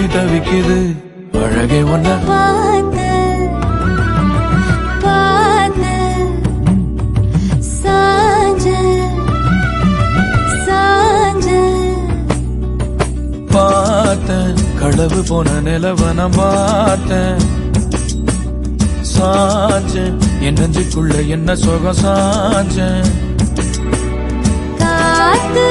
தவிக்குது அழகே ஒன்ன பார்த்து பார்த்து சாஞ்ச சாஞ்ச பார்த்தேன் களவு போன நிலவன பார்த்தேன் சாஞ்சேன் என் நெஞ்சுக்குள்ள என்ன சுகம் சாஞ்சேன் காத்து